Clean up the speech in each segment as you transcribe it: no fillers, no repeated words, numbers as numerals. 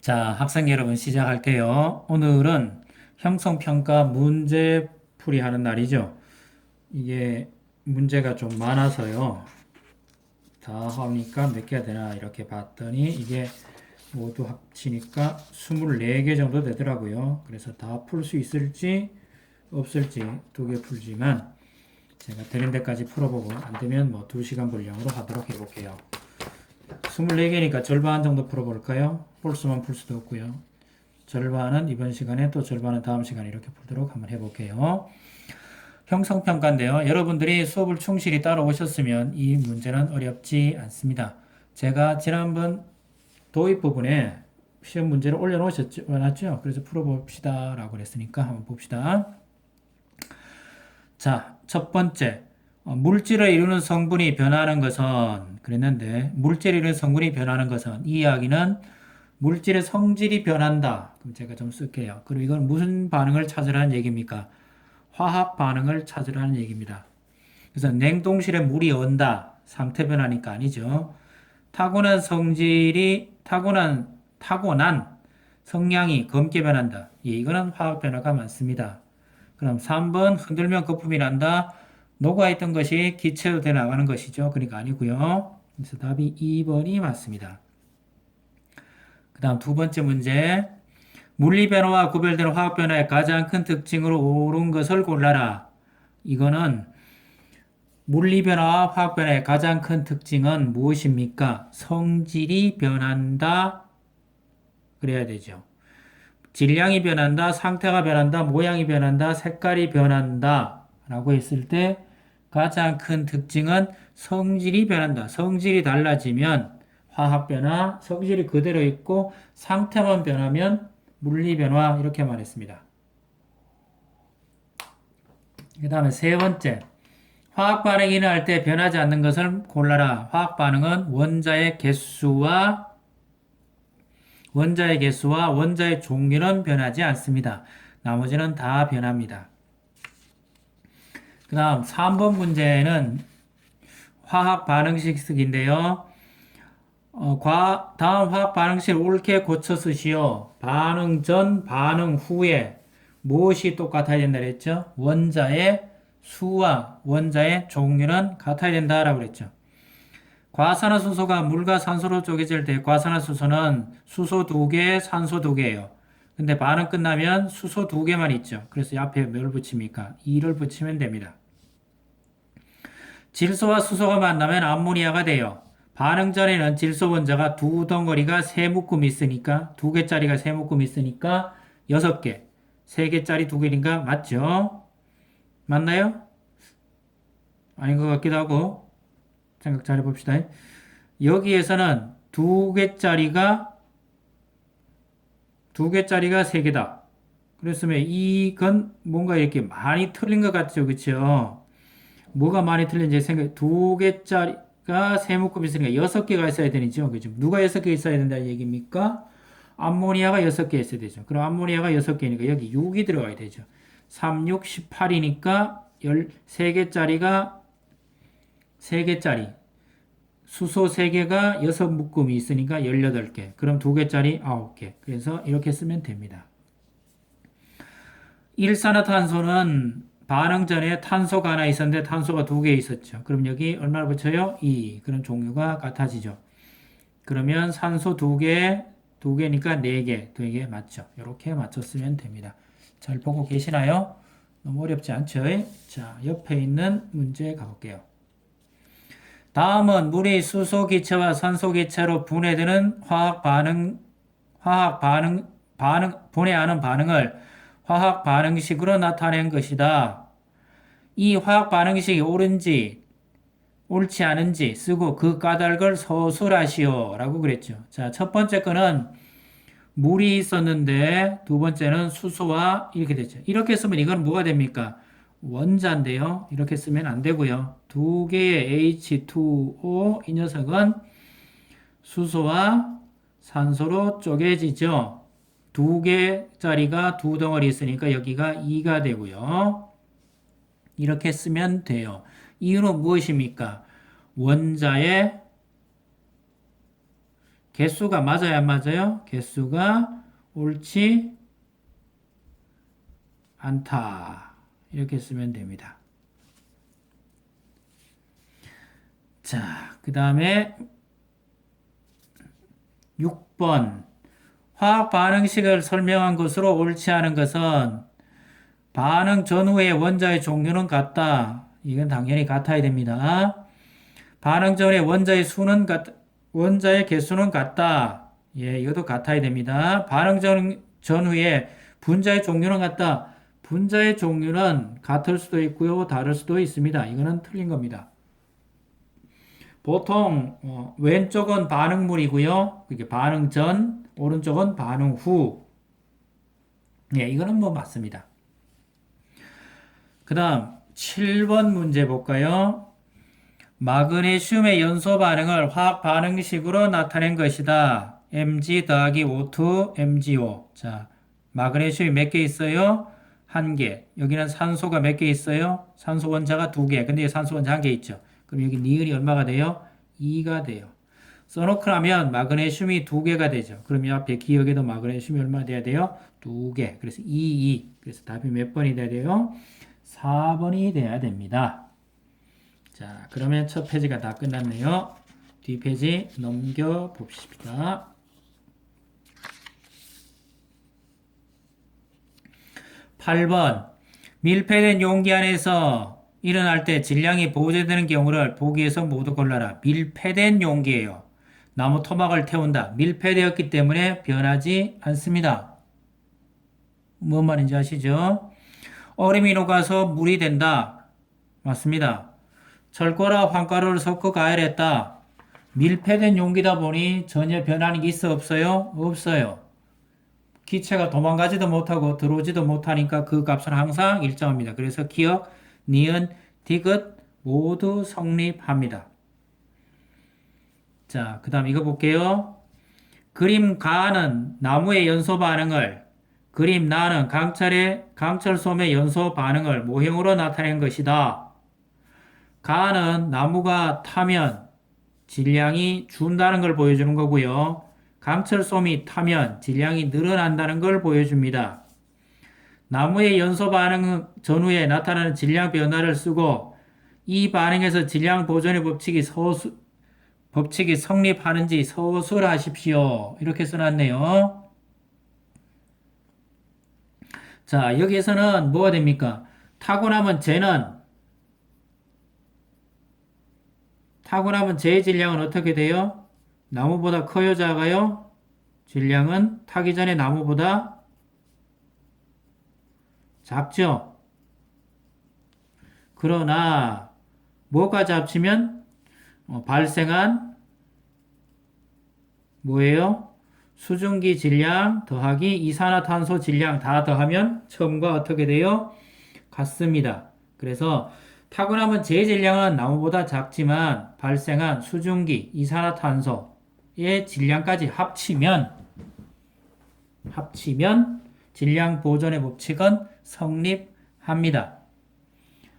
자, 학생 여러분 시작할게요. 오늘은 형성평가 문제풀이 하는 날이죠. 이게 문제가 좀 많아서요. 다 하니까 몇 개가 되나 이렇게 봤더니 이게 모두 합치니까 24개 정도 되더라고요. 그래서 다 풀 수 있을지 없을지 2개 풀지만 제가 되는 데까지 풀어보고 안 되면 뭐 2시간 분량으로 하도록 해볼게요. 24개니까 절반 정도 풀어볼까요? 홀수만 풀 수도 없고요. 절반은 이번 시간에 또 절반은 다음 시간에 이렇게 풀도록 한번 해볼게요. 형성평가인데요. 여러분들이 수업을 충실히 따라오셨으면 이 문제는 어렵지 않습니다. 제가 지난번 도입 부분에 시험 문제를 올려놓았죠. 그래서 풀어봅시다 라고 그랬으니까 한번 봅시다. 자, 첫 번째. 물질을 이루는 성분이 변하는 것은 그랬는데 물질을 이루는 성분이 변하는 것은 이 이야기는 물질의 성질이 변한다. 그럼 제가 좀 쓸게요. 그리고 이건 무슨 반응을 찾으라는 얘기입니까? 화학 반응을 찾으라는 얘기입니다. 그래서 냉동실에 물이 언다. 상태 변하니까 아니죠. 타고난 성량이 검게 변한다. 예, 이거는 화학 변화가 많습니다. 그럼 3번 흔들면 거품이 난다. 녹아있던 것이 기체로 돼 나가는 것이죠. 그러니까 아니고요. 그래서 답이 2번이 맞습니다. 그 다음 두 번째 문제. 물리변화와 구별되는 화학변화의 가장 큰 특징으로 옳은 것을 골라라. 이거는 물리변화와 화학변화의 가장 큰 특징은 무엇입니까? 성질이 변한다. 그래야 되죠. 질량이 변한다, 상태가 변한다, 모양이 변한다, 색깔이 변한다. 라고 했을 때 가장 큰 특징은 성질이 변한다. 성질이 달라지면 화학변화, 성질이 그대로 있고 상태만 변하면 물리변화 이렇게 말했습니다. 그 다음에 세 번째. 화학반응이 일어날 때 변하지 않는 것을 골라라. 화학반응은 원자의 개수와 원자의 종류는 변하지 않습니다. 나머지는 다 변합니다. 그 다음 3번 문제는 화학 반응식 쓰기인데요. 다음 화학 반응식을 옳게 고쳐 쓰시오. 반응 전, 반응 후에 무엇이 똑같아야 된다 그랬죠? 원자의 수와 원자의 종류는 같아야 된다라고 그랬죠. 과산화수소가 물과 산소로 쪼개질 때 과산화수소는 수소 2개, 산소 2개예요. 근데 반응 끝나면 수소 2개만 있죠. 그래서 앞에 뭘 붙입니까? 2를 붙이면 됩니다. 질소와 수소가 만나면 암모니아가 돼요. 반응 전에는 질소 원자가 2덩어리가 3묶음 있으니까 2개짜리가 3묶음 있으니까 6개. 3개짜리 2개인가? 맞죠? 맞나요? 아닌 것 같기도 하고 생각 잘 해봅시다. 여기에서는 2개짜리가 3개다. 그랬으면 이건 뭔가 이렇게 많이 틀린 것 같죠? 그쵸? 뭐가 많이 틀린지 생각, 2개짜리가 세 묶음 있으니까 6개가 있어야 되죠. 그죠? 누가 6개 있어야 된다는 얘기입니까? 암모니아가 6개 있어야 되죠. 그럼 암모니아가 6개니까 여기 6이 들어가야 되죠. 3, 6, 18이니까 13개짜리가 3개짜리. 수소 3개가 6묶음이 있으니까 18개. 그럼 2개짜리 9개. 그래서 이렇게 쓰면 됩니다. 일산화탄소는 반응 전에 탄소가 하나 있었는데 탄소가 2개 있었죠. 그럼 여기 얼마를 붙여요? 2. 그럼 종류가 같아지죠. 그러면 산소 2개, 2개니까 4개, 2개 맞죠. 이렇게 맞췄으면 됩니다. 잘 보고 계시나요? 너무 어렵지 않죠? 자, 옆에 있는 문제 가볼게요. 다음은 물이 수소 기체와 산소 기체로 분해되는 분해하는 반응을 화학 반응식으로 나타낸 것이다. 이 화학 반응식이 옳은지 옳지 않은지 쓰고 그 까닭을 서술하시오 라고 그랬죠. 자, 첫 번째 거는 물이 있었는데 두 번째는 수소와 이렇게 됐죠. 이렇게 쓰면 이건 뭐가 됩니까? 원자인데요. 이렇게 쓰면 안 되고요. 2개의 H2O 이 녀석은 수소와 산소로 쪼개지죠. 2개짜리가 2덩어리 있으니까 여기가 2가 되고요. 이렇게 쓰면 돼요. 이유는 무엇입니까? 원자의 개수가 맞아요, 안 맞아요? 개수가 옳지 않다. 이렇게 쓰면 됩니다. 자, 그 다음에 6번. 화학 반응식을 설명한 것으로 옳지 않은 것은 반응 전후의 원자의 종류는 같다. 이건 당연히 같아야 됩니다. 반응 전에 원자의 개수는 같다. 예, 이것도 같아야 됩니다. 전후에 분자의 종류는 같다. 분자의 종류는 같을 수도 있고요, 다를 수도 있습니다. 이거는 틀린 겁니다. 보통 왼쪽은 반응물이고요, 이게 반응 전, 오른쪽은 반응 후. 예, 이거는 뭐 맞습니다. 그 다음 7번 문제 볼까요? 마그네슘의 연소 반응을 화학 반응식으로 나타낸 것이다. Mg 더하기 O2, MgO. 자, 마그네슘이 몇 개 있어요? 한 개. 여기는 산소가 몇 개 있어요? 산소 원자가 두 개. 근데 산소 원자 한 개 있죠. 그럼 여기 니은이 얼마가 돼요? 2가 돼요. 써놓고 나면 마그네슘이 두 개가 되죠. 그럼 이 앞에 기억에도 마그네슘이 얼마 돼야 돼요? 두 개. 그래서 2, 2. 그래서 답이 몇 번이 돼야 돼요? 4번이 돼야 됩니다. 자, 그러면 첫 페이지가 다 끝났네요. 뒷 페이지 넘겨 봅시다. 8번. 밀폐된 용기 안에서 일어날 때 질량이 보존되는 경우를 보기에서 모두 골라라. 밀폐된 용기예요. 나무 토막을 태운다. 밀폐되었기 때문에 변하지 않습니다. 뭔 말인지 아시죠? 얼음이 녹아서 물이 된다. 맞습니다. 철가루와 황가루를 섞어 가열했다. 밀폐된 용기다 보니 전혀 변하는 게 있어 없어요? 없어요. 기체가 도망가지도 못하고 들어오지도 못하니까 그 값은 항상 일정합니다. 그래서 기억, 니은, 디귿 모두 성립합니다. 자, 그 다음 이거 볼게요. 그림 가는 나무의 연소 반응을, 그림 나는 강철솜의 연소 반응을 모형으로 나타낸 것이다. 가는 나무가 타면 질량이 준다는 걸 보여주는 거고요. 강철솜이 타면 질량이 늘어난다는 걸 보여줍니다. 나무의 연소 반응 전후에 나타나는 질량 변화를 쓰고 이 반응에서 질량 보존의 법칙이 성립하는지 서술하십시오. 이렇게 써놨네요. 자, 여기에서는 뭐가 됩니까? 타고나면 제 질량은 어떻게 돼요? 나무보다 커요, 작아요? 질량은 타기 전에 나무보다 작죠? 그러나 뭐까지 합치면 발생한 뭐예요? 수증기 질량 더하기 이산화탄소 질량 다 더하면 처음과 어떻게 돼요? 같습니다. 그래서 타고나면 제 질량은 나무보다 작지만 발생한 수증기, 이산화탄소의 질량까지 합치면 질량 보존의 법칙은 성립합니다.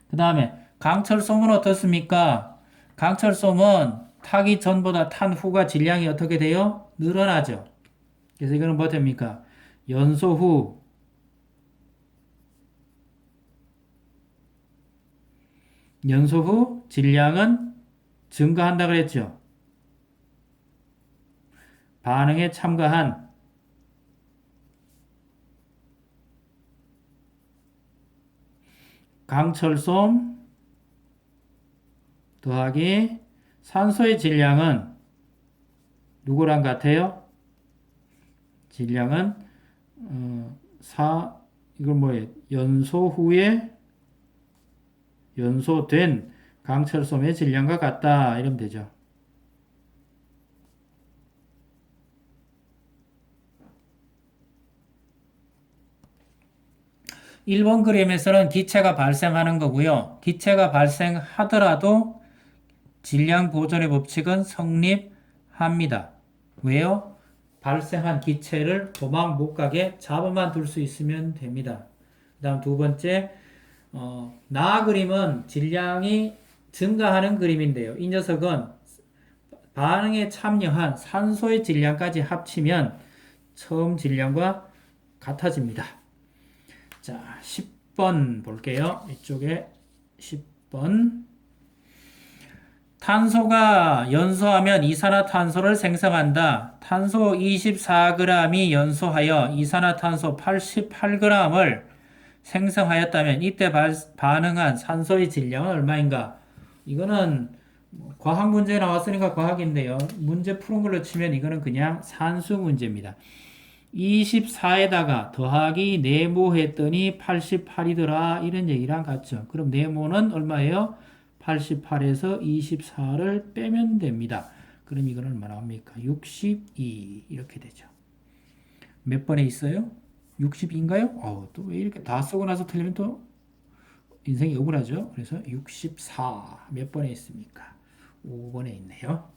그 다음에 강철솜은 어떻습니까? 강철솜은 타기 전보다 탄 후가 질량이 어떻게 돼요? 늘어나죠. 그래서 이거는 뭐 됩니까? 연소 후 질량은 증가한다 그랬죠. 반응에 참가한 강철솜 더하기 산소의 질량은 누구랑 같아요? 질량은 이건 뭐예요? 연소 후에 연소된 강철솜의 질량과 같다 이러면 되죠. 1번 그림에서는 기체가 발생하는 거고요. 기체가 발생하더라도 질량 보존의 법칙은 성립합니다. 왜요? 발생한 기체를 도망 못 가게 잡아만 둘 수 있으면 됩니다. 그 다음 두 번째, 나 그림은 질량이 증가하는 그림인데요. 이 녀석은 반응에 참여한 산소의 질량까지 합치면 처음 질량과 같아집니다. 자, 10번 볼게요. 이쪽에 10번. 탄소가 연소하면 이산화탄소를 생성한다. 탄소 24g이 연소하여 이산화탄소 88g을 생성하였다면 이때 반응한 산소의 질량은 얼마인가? 이거는 과학 문제에 나왔으니까 과학인데요. 문제 푸는 걸로 치면 이거는 그냥 산수 문제입니다. 24에다가 더하기 네모했더니 88이더라. 이런 얘기랑 같죠. 그럼 네모는 얼마예요? 88에서 24를 빼면 됩니다. 그럼 이건 얼마 나옵니까? 62 이렇게 되죠. 몇 번에 있어요? 62인가요? 또 왜 이렇게 다 쓰고 나서 틀리면 또 인생이 억울하죠. 그래서 64 몇 번에 있습니까? 5번에 있네요.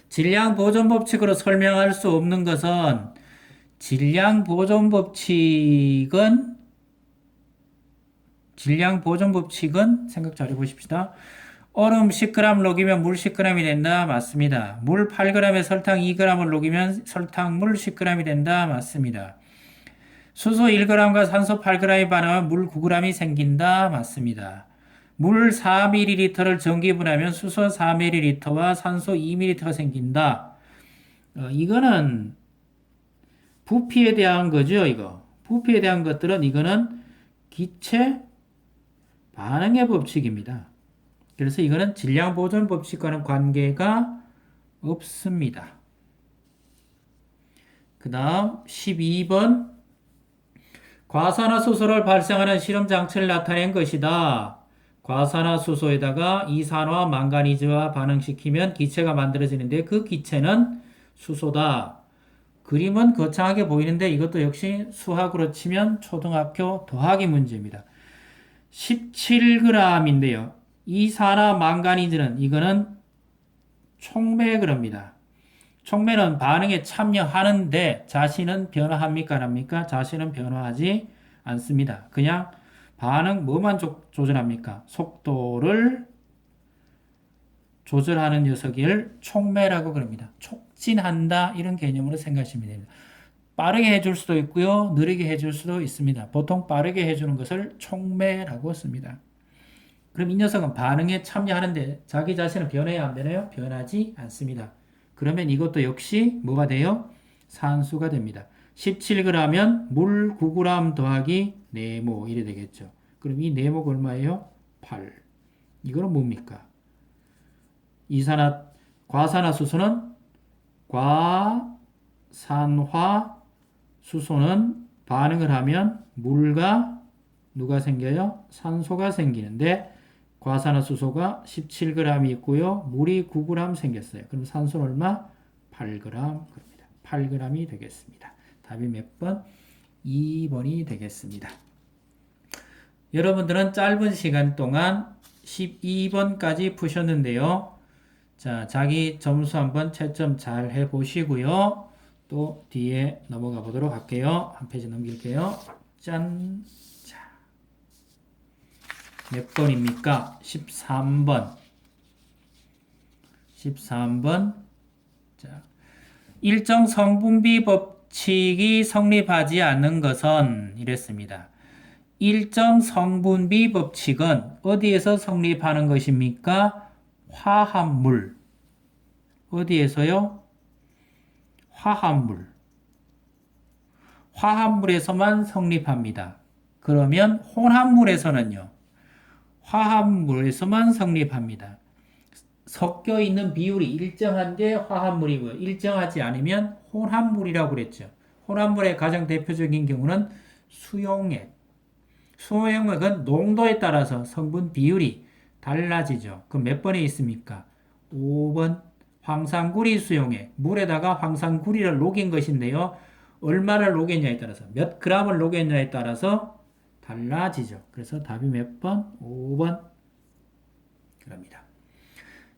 질량 보존 법칙으로 설명할 수 없는 것은 질량 보존 법칙은 생각 잘 해보십시다. 얼음 10g 녹이면 물 10g이 된다. 맞습니다. 물 8g에 설탕 2g을 녹이면 설탕물 10g이 된다. 맞습니다. 수소 1g과 산소 8g이 반응하면 물 9g이 생긴다. 맞습니다. 물 4ml를 전기분하면 수소 4ml와 산소 2ml가 생긴다. 이거는 부피에 대한 거죠. 이거 부피에 대한 것들은 이거는 기체 반응의 법칙입니다. 그래서 이거는 질량 보존 법칙과는 관계가 없습니다. 그 다음 12번 과산화수소를 발생하는 실험 장치를 나타낸 것이다. 과산화수소에다가 이산화 망가니즈와 반응시키면 기체가 만들어지는데 그 기체는 수소다. 그림은 거창하게 보이는데 이것도 역시 수학으로 치면 초등학교 더하기 문제입니다. 17g인데요. 이산화 망가니즈는 이거는 촉매그럽니다. 촉매는 반응에 참여하는데 자신은 변화합니까? 안 합니까? 자신은 변화하지 않습니다. 그냥 반응 뭐만 조절합니까? 속도를 조절하는 녀석을 촉매라고 그럽니다. 촉진한다 이런 개념으로 생각하시면 됩니다. 빠르게 해줄 수도 있고요. 느리게 해줄 수도 있습니다. 보통 빠르게 해주는 것을 촉매라고 씁니다. 그럼 이 녀석은 반응에 참여하는데 자기 자신은 변해야 안 되나요? 변하지 않습니다. 그러면 이것도 역시 뭐가 돼요? 산수가 됩니다. 17g면 물 9g 더하기 네모 이래 되겠죠. 그럼 이 네모가 얼마예요? 8. 이거는 뭡니까? 과산화수소는 과산화수소는 반응을 하면 물과 누가 생겨요? 산소가 생기는데 과산화수소가 17g이 있고요. 물이 9g 생겼어요. 그럼 산소는 얼마? 8g 그럽니다. 8g이 되겠습니다. 답이 몇 번? 2번이 되겠습니다. 여러분들은 짧은 시간 동안 12번까지 푸셨는데요. 자, 자기 점수 한번 채점 잘 해보시고요. 또 뒤에 넘어가 보도록 할게요. 한 페이지 넘길게요. 짠! 자, 몇 번입니까? 13번. 13번. 자, 일정 성분비 법칙이 성립하지 않는 것은 이랬습니다. 일정 성분비 법칙은 어디에서 성립하는 것입니까? 화합물. 어디에서요? 화합물. 화합물에서만 성립합니다. 그러면 혼합물에서는요? 화합물에서만 성립합니다. 섞여 있는 비율이 일정한데 화합물이고요. 일정하지 않으면 혼합물이라고 그랬죠. 혼합물의 가장 대표적인 경우는 수용액. 수용액은 농도에 따라서 성분 비율이 달라지죠. 그럼 몇 번에 있습니까? 5번 황산구리 수용액. 물에다가 황산구리를 녹인 것인데요. 얼마를 녹였냐에 따라서 몇 g을 녹였냐에 따라서 달라지죠. 그래서 답이 몇 번? 5번 그럽니다.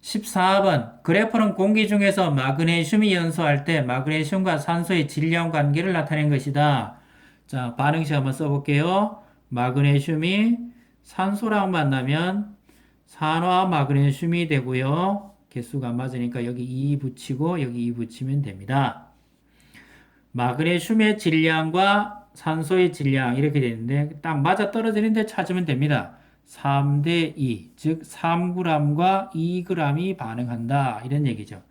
14번 그래프는 공기 중에서 마그네슘이 연소할 때 마그네슘과 산소의 질량 관계를 나타낸 것이다. 자, 반응식 한번 써볼게요. 마그네슘이 산소랑 만나면 산화 마그네슘이 되고요. 개수가 안 맞으니까 여기 2 붙이고 여기 2 붙이면 됩니다. 마그네슘의 질량과 산소의 질량 이렇게 되는데 딱 맞아 떨어지는데 찾으면 됩니다. 3대 2, 즉 3g과 2g이 반응한다 이런 얘기죠.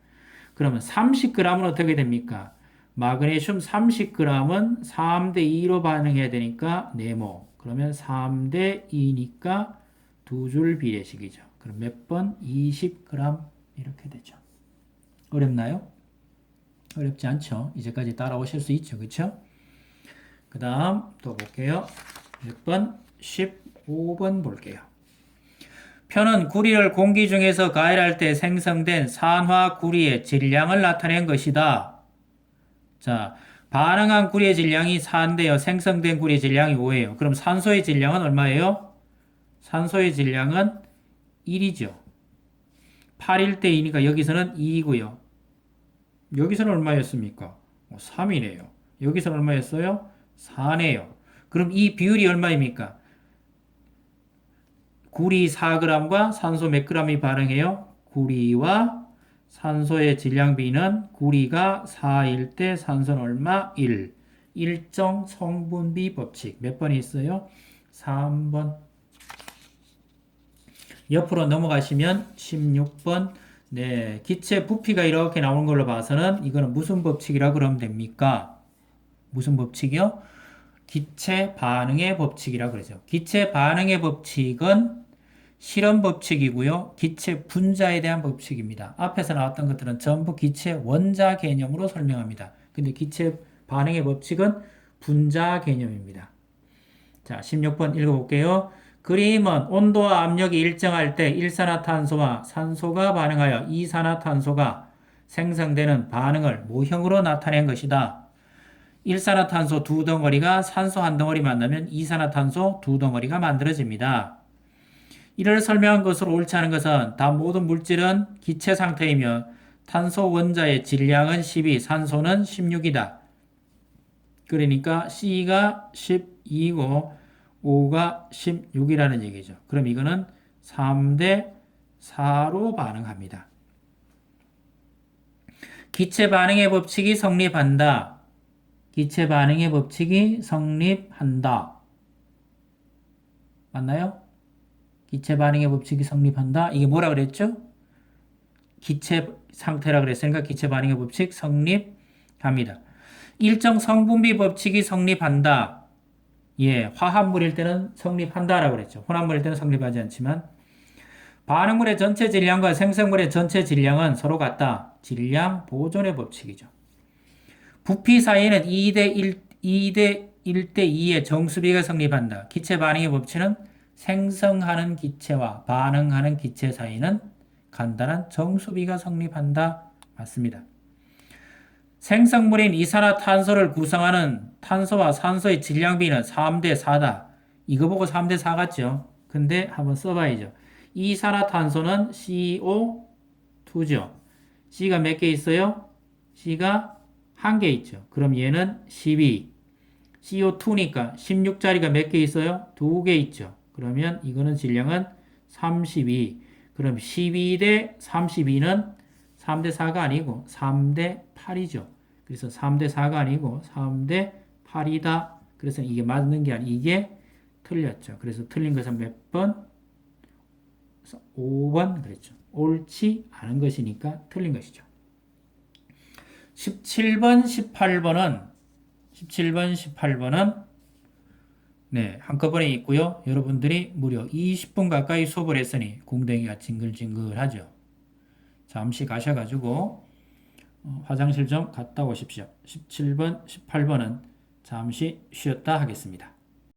그러면 30g은 어떻게 됩니까? 마그네슘 30g은 3대 2로 반응해야 되니까 4몰. 그러면 3대 2니까 두 줄 비례식이죠. 그럼 몇 번? 20g 이렇게 되죠. 어렵나요? 어렵지 않죠. 이제까지 따라오실 수 있죠. 그렇죠? 그 다음 또 볼게요. 몇 번? 15번 볼게요. 표는 구리를 공기 중에서 가열할 때 생성된 산화 구리의 질량을 나타낸 것이다. 자, 반응한 구리의 질량이 4인데요. 생성된 구리의 질량이 5예요. 그럼 산소의 질량은 얼마예요? 산소의 질량은 1이죠. 8일 때 2니까 여기서는 2이고요. 여기서는 얼마였습니까? 3이네요. 여기서는 얼마였어요? 4네요. 그럼 이 비율이 얼마입니까? 구리 4g과 산소 몇 g이 반응해요? 구리와 산소의 질량비는 구리가 4일 때 산소는 얼마? 1. 일정 성분비 법칙. 몇 번이 있어요? 3번. 옆으로 넘어가시면 16번. 네, 기체 부피가 이렇게 나오는 걸로 봐서는 이거는 무슨 법칙이라 그러면 됩니까? 무슨 법칙이요? 기체 반응의 법칙이라 그러죠. 기체 반응의 법칙은 실험 법칙이고요. 기체 분자에 대한 법칙입니다. 앞에서 나왔던 것들은 전부 기체 원자 개념으로 설명합니다. 근데 기체 반응의 법칙은 분자 개념입니다. 자, 16번 읽어볼게요. 그림은 온도와 압력이 일정할 때 일산화탄소와 산소가 반응하여 이산화탄소가 생성되는 반응을 모형으로 나타낸 것이다. 일산화탄소 두 덩어리가 산소 한 덩어리 만나면 이산화탄소 두 덩어리가 만들어집니다. 이를 설명한 것으로 옳지 않은 것은 다 모든 물질은 기체 상태이며 탄소 원자의 질량은 12, 산소는 16이다. 그러니까 C가 12고 O가 16이라는 얘기죠. 그럼 이거는 3대 4로 반응합니다. 기체 반응의 법칙이 성립한다. 기체 반응의 법칙이 성립한다. 맞나요? 기체 반응의 법칙이 성립한다. 이게 뭐라 그랬죠? 기체 상태라 그랬으니까 기체 반응의 법칙 성립합니다. 일정 성분비 법칙이 성립한다. 예, 화합물일 때는 성립한다라고 그랬죠. 혼합물일 때는 성립하지 않지만 반응물의 전체 질량과 생성물의 전체 질량은 서로 같다. 질량 보존의 법칙이죠. 부피 사이에는 2대 1대 2의 정수비가 성립한다. 기체 반응의 법칙은 생성하는 기체와 반응하는 기체 사이는 간단한 정수비가 성립한다. 맞습니다. 생성물인 이산화탄소를 구성하는 탄소와 산소의 질량비는 3대 4다. 이거 보고 3대 4 같죠? 근데 한번 써봐야죠. 이산화탄소는 CO2죠. C가 몇 개 있어요? C가 1개 있죠. 그럼 얘는 12. CO2니까 16짜리가 몇 개 있어요? 2개 있죠. 그러면 이거는 질량은 32. 그럼 12대 32는 3대 4가 아니고 3대 8이죠. 그래서 3대 4가 아니고 3대 8이다. 그래서 이게 맞는 게 아니고 이게 틀렸죠. 그래서 틀린 것은 몇 번? 5번 그랬죠. 옳지 않은 것이니까 틀린 것이죠. 17번, 18번은 네, 한꺼번에 있고요. 여러분들이 무려 20분 가까이 수업을 했으니 공댕이가 징글징글하죠. 잠시 가셔가지고 화장실 좀 갔다 오십시오. 17번, 18번은 잠시 쉬었다 하겠습니다.